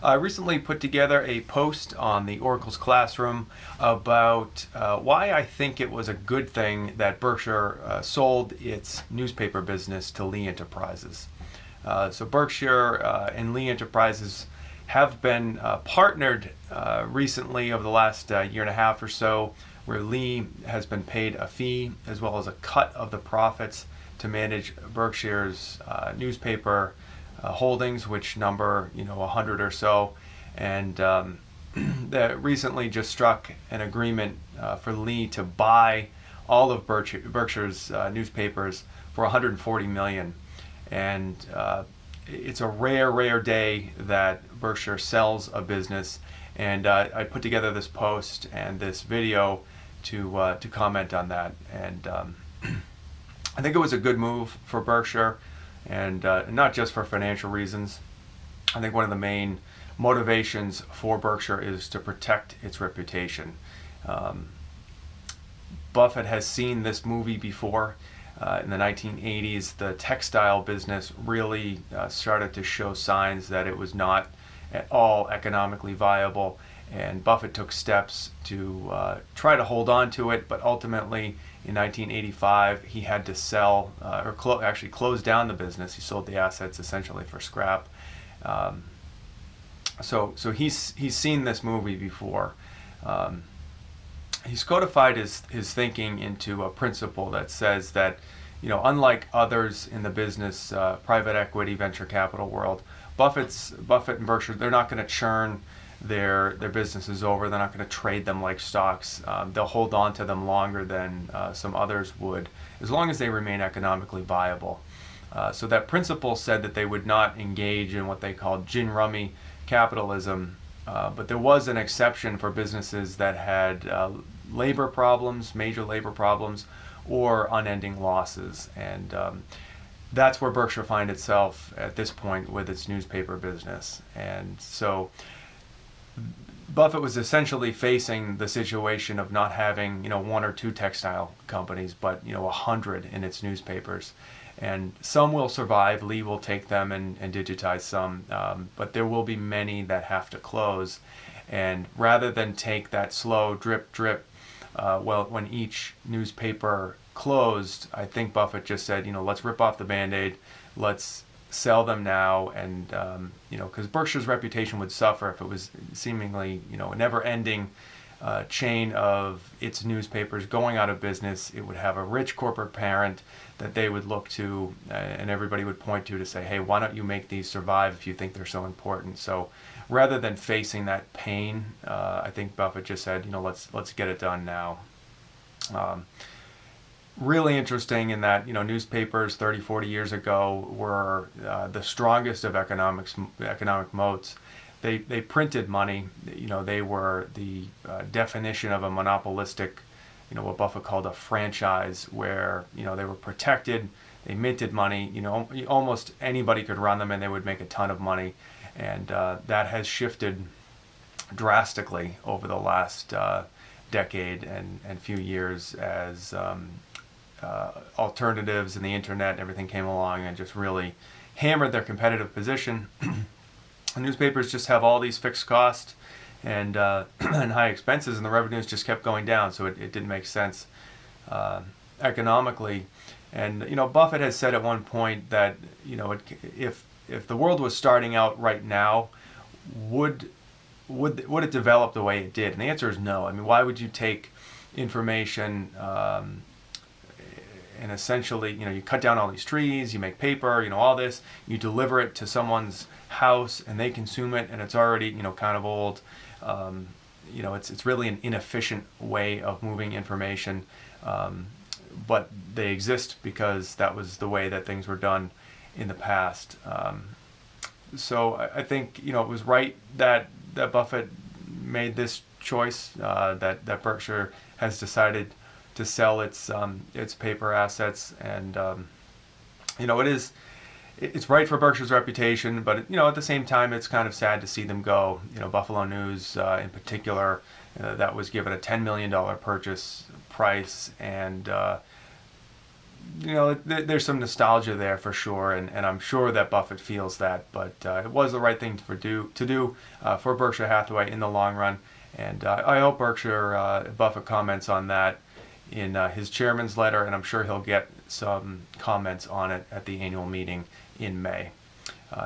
I recently put together a post on the Oracle's Classroom about why I think it was a good thing that Berkshire sold its newspaper business to Lee Enterprises. So Berkshire and Lee Enterprises have been partnered recently over the last year and a half or so, where Lee has been paid a fee as well as a cut of the profits to manage Berkshire's newspaper holdings, which number 100 or so, and that recently just struck an agreement for Lee to buy all of Berkshire's newspapers for 140 million, and it's a rare day that Berkshire sells a business, and I put together this post and this video to comment on that, and I think it was a good move for Berkshire, and not just for financial reasons. I think one of the main motivations for Berkshire is to protect its reputation. Buffett has seen this movie before. In the 1980s, the textile business really started to show signs that it was not at all economically viable, and Buffett took steps to try to hold on to it, but ultimately in 1985 he had to sell actually close down the business. He sold the assets essentially for scrap. So he's seen this movie before. He's codified his thinking into a principle that says that, unlike others in the business, private equity, venture capital world, Buffett and Berkshire, they're not going to churn their businesses over. They're not going to trade them like stocks. They'll hold on to them longer than some others would, as long as they remain economically viable. So that principle said that they would not engage in what they called gin rummy capitalism, but there was an exception for businesses that had labor problems, major labor problems, or unending losses, and that's where Berkshire finds itself at this point with its newspaper business. And so Buffett was essentially facing the situation of not having one or two textile companies, but 100 in its newspapers. And some will survive. Lee will take them and digitize some, but there will be many that have to close. And rather than take that slow drip, when each newspaper closed, I think Buffett just said, let's rip off the Band-Aid, let's sell them now, and because Berkshire's reputation would suffer if it was seemingly a never-ending chain of its newspapers going out of business. It would have a rich corporate parent that they would look to, and everybody would point to say, hey, why don't you make these survive if you think they're so important? So rather than facing that pain, I think Buffett just said, let's get it done now. Really interesting in that newspapers 30, 40 years ago were the strongest of economic moats. They printed money. They were the definition of a monopolistic, what Buffett called a franchise, where they were protected. They minted money. Almost anybody could run them, and they would make a ton of money. And that has shifted drastically over the last decade and few years as alternatives and the internet and everything came along and just really hammered their competitive position. The newspapers just have all these fixed costs and and high expenses, and the revenues just kept going down, so it didn't make sense economically. And Buffett has said at one point that if the world was starting out right now, would it develop the way it did? And the answer is no. I mean, why would you take information and essentially, you cut down all these trees, you make paper, all this, you deliver it to someone's house and they consume it, and it's already, kind of old. It's really an inefficient way of moving information, but they exist because that was the way that things were done in the past. So I think, it was right that Buffett made this choice, that Berkshire has decided to sell its paper assets, and it's right for Berkshire's reputation, but at the same time it's kind of sad to see them go. Buffalo News in particular, that was given a $10 million purchase price, and there's some nostalgia there for sure, and I'm sure that Buffett feels that. But it was the right thing to do for Berkshire Hathaway in the long run, and I hope Buffett comments on that in his chairman's letter, and I'm sure he'll get some comments on it at the annual meeting in May.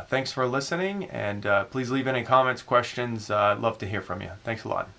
Thanks for listening, and please leave any comments, questions. I'd love to hear from you. Thanks a lot.